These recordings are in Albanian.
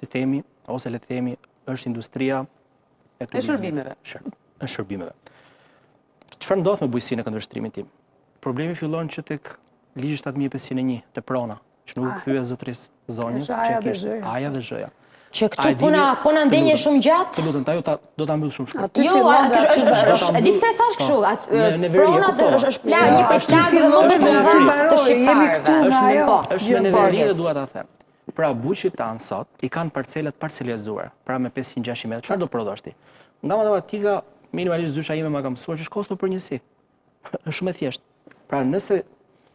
ekosistemi, ose le të themi, është industria e shërbimeve. E shërbimeve. Çfarë ndodh me bujësinë e këndvështrimin tim? Problemi fillon që tek ligji 7501 të prona, që nuk kthye zotërisë zonjës, që kishte aja dhe zhëja. Që këtu po na ndenje shumë gjatë? Të lutem, ajo do ta mbyll shumë shkurt. Jo, e di pse e thash kështu. Pronat është një prej plagëve më të mëdha të shqiptarëve. Është në neveri dhe dua ta them. Pra buqit tanë sot i kanë parcelat parcelizuar, pra me 560 metra. Çfarë do prodhosh ti? Nga matematika minimalisht zysha ime ma ka mësuar që është kosto për njësi. Është shumë e thjeshtë. Pra nëse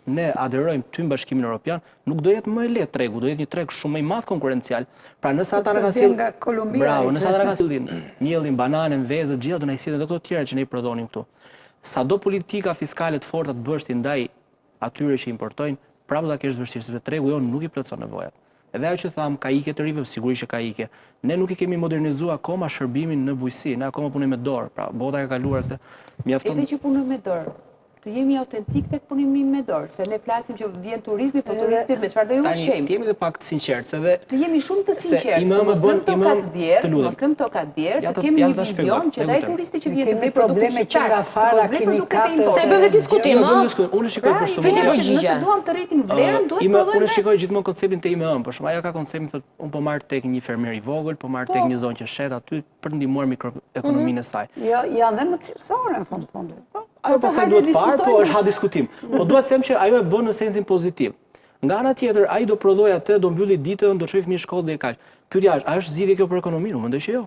ne aderojmë ty në Bashkimin Evropian, nuk do jetë më e lehtë tregu, do jetë një treg shumë më i madh konkurencial. Pra nëse ata na kanë sjellë, bravo, nëse ata na kanë sjellë miellin, bananën, vezët, gjithë do na sjellin ato të tjera që ne i prodhonim këtu. Sado politika fiskale të forta të bësh ti ndaj atyre që importojnë, prapë do ta kesh vështirë sepse tregu jon nuk i plotson nevojat. Edhe ajo që tham, ka ike të rive, sigurisht që ka ike. Ne nuk i kemi modernizuar akoma shërbimin në bujësi, ne akoma punojmë me dorë, pra bota ka kaluar këtë. Edhe që punojmë me dorë, të jemi autentik tek punimi me dorë, se ne flasim që vjen turizmi, po turistit me çfarë do ju ushqejmë. Të jemi dhe pak të sinqertë, se dhe të jemi shumë të sinqertë, të mos lëm tokat djerë, të mos lëm tokat djerë, të kemi një vizion që dai turisti që vjen të blej produkte shqiptare, të mos blej produkte të importuara. Se bëm dhe diskutim, ë? Unë shikoj për shembull, nëse duam të rritim vlerën, duhet të prodhojmë. Unë shikoj gjithmonë konceptin te IMM, por shumë ajo ka konceptin thotë, unë po marr tek një fermer i vogël, po marr tek një zonë që shet aty për të ndihmuar mikroekonominë e saj. Jo, janë dhe më cilësore në fund. Ajo pastaj duhet parë, po është ha diskutim. Po duhet të them që ajo e bën në sensin pozitiv. Nga ana tjetër, ai do prodhoj atë, do mbylli ditën, do çojë fëmijë në shkollë dhe e kaq. Pyetja është, a është zgjidhje kjo për ekonominë? Unë mendoj që jo.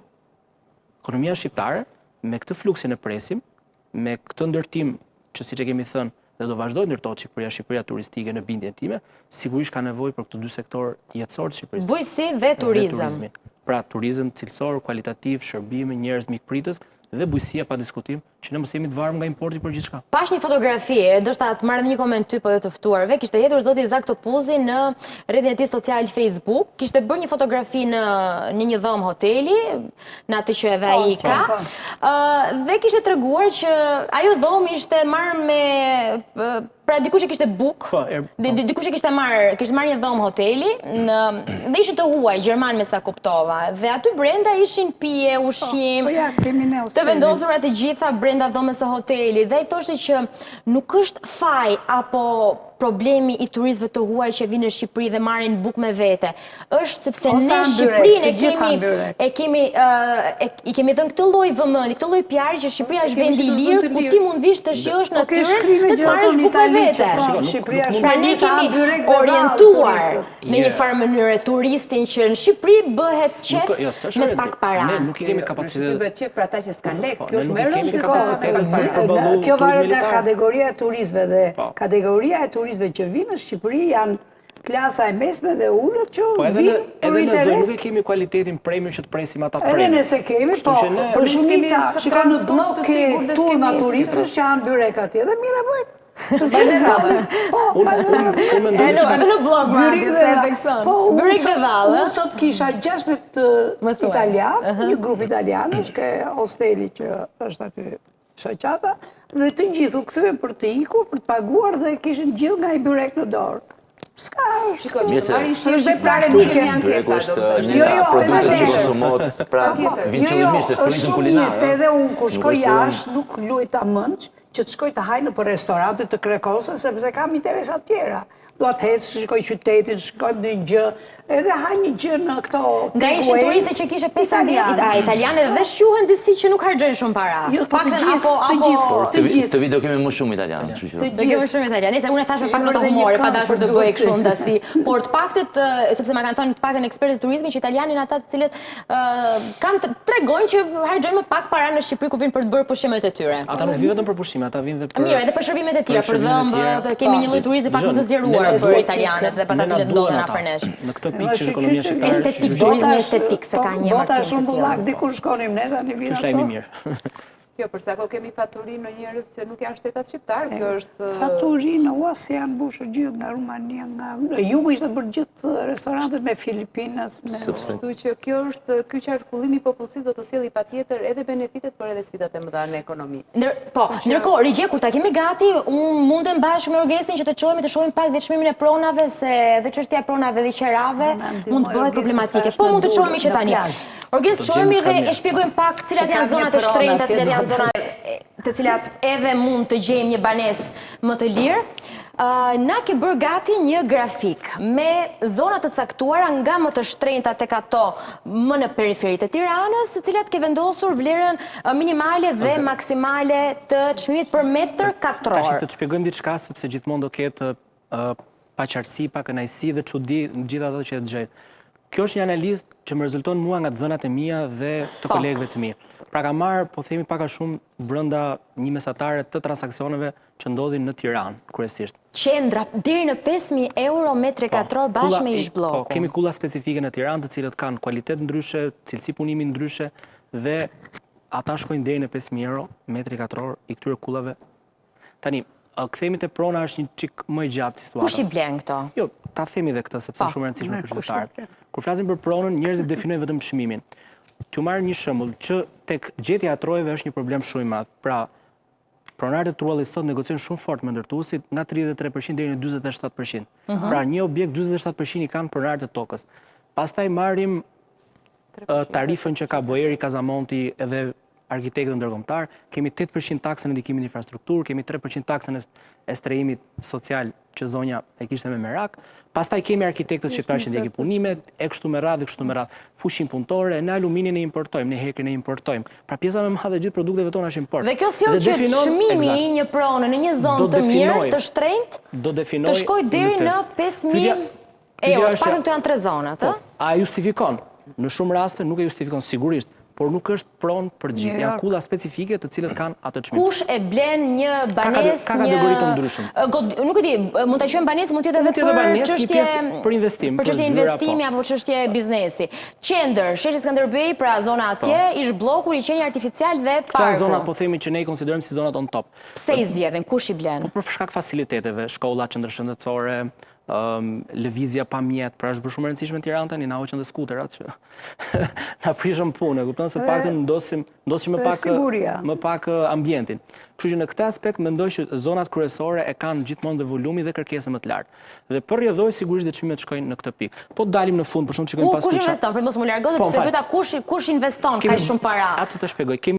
Ekonomia shqiptare me këtë fluksin e presim, me këtë ndërtim që siç e kemi thënë, dhe do vazhdojë ndërtohet Shqipëria turistike në bindjen time, sigurisht ka nevojë për këto dy sektor jetësor të Shqipërisë. Bujësi dhe turizëm. Pra turizëm cilësor, kualitativ, shërbime, njerëz mikpritës dhe bujësia pa diskutim, që ne mos jemi të varur nga importi për gjithçka. Pash një fotografi, ndoshta të marrë një koment ty po dhe të ftuarve, kishte hedhur zoti Izak Topuzi në rrjetin e tij social Facebook, kishte bërë një fotografi në një dhomë hoteli, në atë që edhe ai ka, dhe kishte treguar që ajo dhomë ishte marrë me pra dikush e kishte book, dikush e kishte marrë një dhomë hoteli, dhe ishin të huaj, gjerman me sa kuptova, dhe aty brenda ishin pije, ushqim, të vendosura të gjitha brenda dhomës së hotelit, dhe i thoshte që nuk është faj apo problemi i turistëve të huaj që vinë në Shqipëri dhe marrin buk me vete. Është sepse ne Shqipërinë i kemi dhënë këtë lloj vëmendje, këtë lloj PR që Shqipëria është vendi i lirë ku ti mund vish të shijosh natyrën dhe të marrësh buk me vete. Pra ne kemi orientuar në një farë mënyrë turistin që në Shqipëri bëhet qef me pak para. Ne nuk i kemi kapacitet. Bëhet qef për ata që s'kan lek. Kjo është më e rëndësishme. Kjo varet nga kategoria e turistëve dhe kategoria e turistëve që vinë në Shqipëri janë klasa e mesme dhe ullët që vinë për interes. Edhe në zonë nuk e kemi kualitetin premium që të presim ata premium. Edhe nëse kemi, po, për shumica që kanë në blok ke turma turistës që janë byrek atje dhe mire bëjnë. Edhe në blog byrek dhe vallë. Unë sot kisha 16 italian, një grup italianësh ke hosteli që është aty shoqata, dhe të gjithu këthyën për të iku, për të paguar dhe kishin gjithë nga i byrek në dorë. Ska është, është dhe praktike. Byreku është një nga produktet që konsumohet, pra vincëllimisht është produktën kulinare. Se edhe unë kur shkoj jashtë nuk luajta mënç që të shkoj të haj në për restorante të krekose, sepse kam interesat tjera. Do atë hecë, shikoj qytetin, shikoj në një gjë, edhe haj një gjë në këto nga ishin turiste që kishe 50 italiane dhe shuhen disi që nuk hargjojnë shumë para. Jo, të gjithë. Të video kemi më shumë italianë. Të kemi më shumë italianë, se unë e thash me pak në të humore, pa dashur të bëj kështu ndasi. Por të paktët, sepse ma kanë thënë të paktën ekspertë të turizmi që italianin ata të cilët tregojnë që hargjojnë më pak para në Shqipëri ku vinë për të bërë pushimet e tyre. Ata nuk vinë vetëm për pushime, ata vinë edhe për mirë, edhe për shërbimet e tjera, për dhëmbët, kemi një lloj turizmi pak më të zgjeruar për italianët dhe ata cilët ndodhen afër nesh. Në këtë pikë që ekonomia shqiptare estetik, turizmi estetik se ka një bota shumë bullak, dikur shkonim ne tani vinë. Është lajmi mirë. Jo, përsa ko kemi faturin në njerëz se nuk janë shtetat shqiptarë, kjo është... Faturin në uasë janë bushë gjithë nga Rumania, nga jugu ishte për gjithë restorantet me Filipinas, me... Kështu që kjo është, ky qarkullimi popullsisë do të sjellë patjetër edhe benefitet, por edhe sfidat e mëdha në ekonomi. Po, ndërkohë, Rigje, kur ta kemi gati, unë mundem bashkë me Orgestin që të shohim pak dhe çmimin e pronave, se edhe çështja e pronave dhe qerave mund të bëhet problematike. Po mund të shohim që tani. Orgest, shohemi dhe e shpjegojmë pak cilat janë zonat e shtrenjta, cilat janë zonat të cilat edhe mund të gjejmë një banesë më të lirë. Na ke bërë gati një grafik me zonat të caktuara nga më të shtrenjta tek ato më në periferitë e Tiranës, të cilat ke vendosur vlerën minimale dhe maksimale të çmimit për metër katror. Tash të shpjegojmë diçka sepse gjithmonë do ketë paqartësi, pakënaqësi dhe çudi në gjithë ato që e dëgjojnë. Kjo është një analizë që më rezulton mua nga dhënat e mia dhe të kolegëve të mi. Pra ka marrë, po themi pak a shumë, brenda një mesatare të transaksioneve që ndodhin në Tiranë, kryesisht. Qendra deri në 5.000 euro metri katror bashkë me ish-bllokun. Po, kemi kulla specifike në Tiranë, të cilët kanë kualitet ndryshe, cilësi punimi ndryshe dhe ata shkojnë deri në 5.000 euro metri katror i këtyre kullave. Tani, kthehemi te prona është një çik më gjatë situata. Kush i blen këto? Jo, ta themi edhe këtë sepse është shumë e rëndësishme për qytetarët. Kur flasim për pronën, njerëzit definojnë vetëm çmimin. T'ju marr një shembull që tek gjetja e trojeve është një problem shumë i madh. Pra, pronarët e truallit sot negociojnë shumë fort me ndërtuesit nga 33% deri në 47%. Pra, një objekt 47% i kanë pronarët e tokës. Pastaj marrim tarifën që ka Bojeri, Kazamonti edhe arkitektët ndërkombëtar, kemi 8% taksën e ndikimin në infrastrukturë, kemi 3% taksën e strehimit social që zonja e kishte me merak, pastaj kemi arkitektët shqiptarë që ndjekin punimet, e kështu me radhë, fushin punëtore, në aluminin e importojmë, në hekrin e importojmë. Pra pjesa më e madhe e gjithë produkteve tona është import. Dhe kjo sjell që çmimi i një prone në një zonë të mirë, të shtrenjtë, të shkojë deri në 5.000 euro. Pak këto janë 3 zonat, ë? A justifikon? Në shumë raste nuk e justifikon sigurisht, por nuk është pronë për gjithë. Janë kulla specifike të cilët kanë atë çmim. Kush e blen një banesë, ka kategori të ndryshme. Nuk e di, mund ta quajmë banesë, mund të jetë edhe për çështje për investim, për çështje investimi apo çështje biznesi. Qendër, sheshi Skënderbej, pra zona atje, ish-bllokun, liçeni artificial dhe parku. Këto zonat po themi që ne i konsiderojmë si zonat on top. Pse i zgjedhin? Kush i blen? Për shkak faciliteteve, shkolla, qendra shëndetësore, lëvizja pa mjet, pra është bërë shumë e rëndësishme në Tiranë tani, na hoqën dhe skuterat që na prishën punë, kupton se paktën ndosim më pak ambientin. Kështu që në këtë aspekt mendoj që zonat kryesore e kanë gjithmonë dhe volumi dhe kërkesën më të lartë. Dhe për rrjedhoj sigurisht dhe çmimet shkojnë në këtë pikë. Po dalim në fund, për shkak çikojmë pas kush investon, për mos më largohet, se pyeta kush investon kaq shumë para. Atë të shpjegoj.